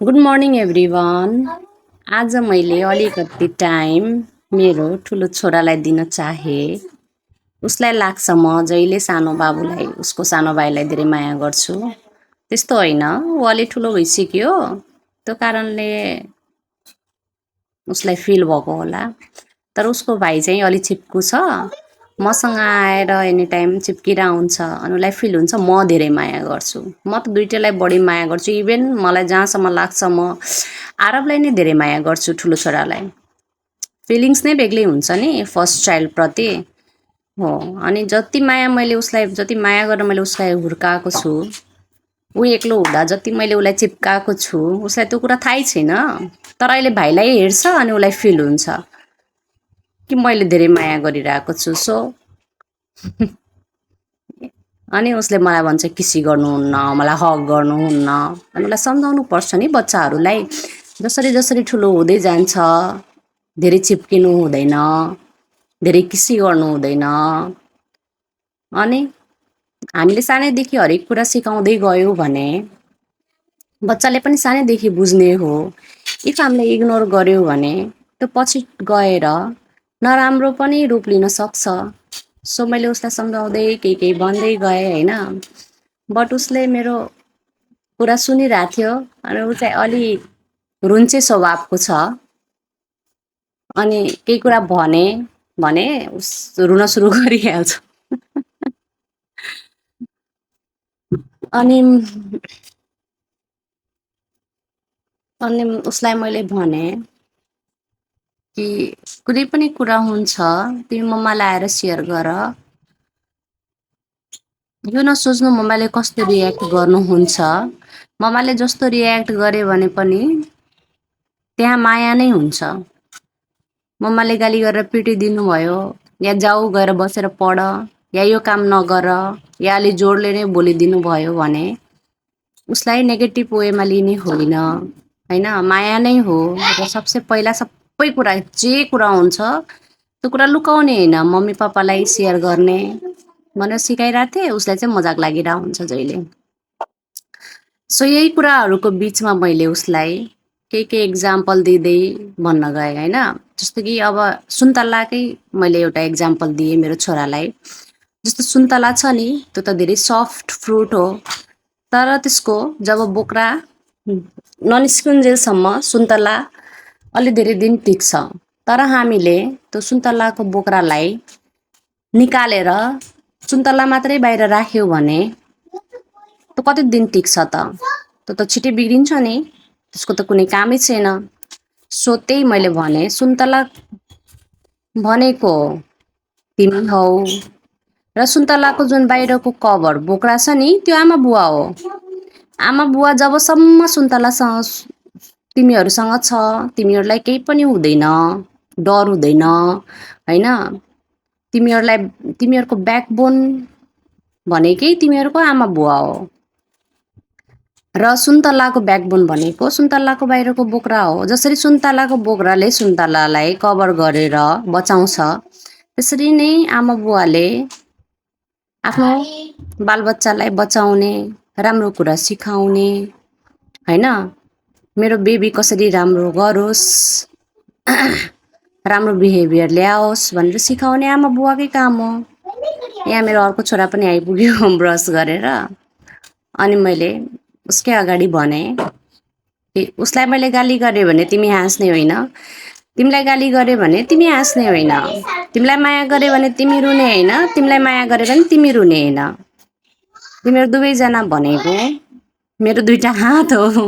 Good morning everyone. आज मैले अलिकति टाइम मेरो ठुलो छोरालाई दिन चाहे। उसलाई लाग्छ म जहिले सानो बाबुलाई उसको सानो भाइलाई धेरै माया गर्छु। त्यस्तो होइन, ऊ अलि ठुलो भइसक्यो, त्यो कारणले उसलाई फिल भएको होला। तर उसको भाइ चाहिँ अलि चिप्कु छ, मसँग आएर एनी टाइम चिप्किएर आउँछ अनि उसलाई फिल हुन्छ म धेरै माया गर्छु। म त दुइटैलाई बढी माया गर्छु। इभेन मलाई जहाँसम्म लाग्छ म आरबलाई नै धेरै माया गर्छु, ठुलो छोरालाई। फिलिङ्स नै बेग्लै हुन्छ नि फर्स्ट चाइल्ड प्रति। हो, अनि जति माया मैले उसलाई जति माया गरेर मैले उसलाई हुर्काएको छु, ऊ एक्लो हुँदा जति मैले उसलाई चिप्काएको छु, उसलाई त्यो कुरा थाहै छैन। तर अहिले भाइलाई हेर्छ अनि उसलाई फिल हुन्छ कि मैले धेरै माया गरिरहेको छु। सो अनि उसले मलाई भन्छ किसी गर्नुहुन्न, मलाई हग गर्नुहुन्न। अनि उसलाई सम्झाउनु पर्छ नि बच्चाहरूलाई, जसरी जसरी ठुलो हुँदै जान्छ धेरै चिप्किनु हुँदैन, धेरै किसी गर्नु हुँदैन। अनि हामीले सानैदेखि हरेक कुरा सिकाउँदै गयौँ भने बच्चाले पनि सानैदेखि बुझ्ने हो। इफ हामीले इग्नोर गर्यौँ भने त्यो पछि गएर नराम्रो पनि रूप लिन सक्छ। सो मैले उसलाई सम्झाउँदै केही भन्दै गएँ होइन। बट उसले मेरो कुरा सुनिरहेको थियो अनि ऊ चाहिँ अलि रुन्चे स्वभावको छ। अनि केही कुरा भने उस रुन सुरु गरिहाल्छ। अनि अनि उसलाई मैले भने कि कुनै पनि कुरा हुन्छ तिमी मम्मालाई आएर सेयर गर। यो नसोच्नु मम्माले कस्तो रियाक्ट गर्नुहुन्छ। मम्माले जस्तो रियाक्ट गरे भने पनि त्यहाँ माया नै हुन्छ। मम्माले गाली गरेर पिटिदिनु भयो या जाऊ गएर बसेर पढ या यो काम नगर या अलि जोडले नै बोलिदिनु भयो भने उसलाई नेगेटिभ वेमा लिने होइन होइन, माया नै हो। र सबसे पहिला सबै कुरा जे कुरा हुन्छ त्यो कुरा लुकाउने होइन, मम्मी पापालाई सेयर गर्ने भनेर सिकाइरहेको थिएँ। उसलाई चाहिँ मजाक लागिरहेको हुन्छ जहिले। सो यही कुराहरूको बिचमा मैले उसलाई के एक्जाम्पल दिँदै भन्न गएँ होइन। जस्तो कि अब सुन्तलाकै मैले एउटा एक्जाम्पल दिएँ मेरो छोरालाई। जस्तो सुन्तला छ नि, त्यो त धेरै सफ्ट फ्रुट हो, तर त्यसको जब बोक्रा ननिस्कुन्जेलसम्म सुन्तला अलि धेरै दिन टिक्छ। तर हामीले त्यो सुन्तलाको बोक्रालाई निकालेर सुन्तला मात्रै बाहिर राख्यौँ भने त्यो कति दिन टिक्छ त? त्यो त छिटै बिग्रिन्छ नि, त्यसको त कुनै कामै छैन। सो त्यही मैले भने सुन्तला भनेको तिमी हौ र सुन्तलाको जुन बाहिरको कभर बोक्रा छ नि त्यो आमा बुवा हो। आमा बुवा जबसम्म सुन्तलासँग तिमीहरूसँग छ तिमीहरूलाई केही पनि हुँदैन, डर हुँदैन होइन। तिमीहरूको ब्याकबोन भनेकै तिमीहरूको आमा बुवा हो र सुन्तलाको ब्याकबोन भनेको सुन्तलाको बाहिरको बोक्रा हो। जसरी सुन्तलाको बोक्राले सुन्तलालाई कभर गरेर बचाउँछ, त्यसरी नै आमा बुवाले आफ्नो बालबच्चालाई बचाउने, राम्रो कुरा सिकाउने होइन। मेरो बेबी कसरी राम्रो गरोस्, राम्रो बिहेभियर ल्याओस् भनेर सिकाउने आमा बुवाकै काम हो। यहाँ मेरो अर्को छोरा पनि आइपुग्यो ब्रस गरेर। अनि मैले उसकै अगाडि भने कि उसलाई मैले गाली गरेँ भने तिमी हाँस्ने होइन, तिमीलाई गाली गरेँ भने तिमी हाँस्ने होइन, तिमीलाई माया गरेँ भने तिमी रुने होइन, तिमीलाई माया गरेँ भने तिमी रुने होइन। तिमीहरू दुवैजना भनेको मेरो दुईटा हात हो।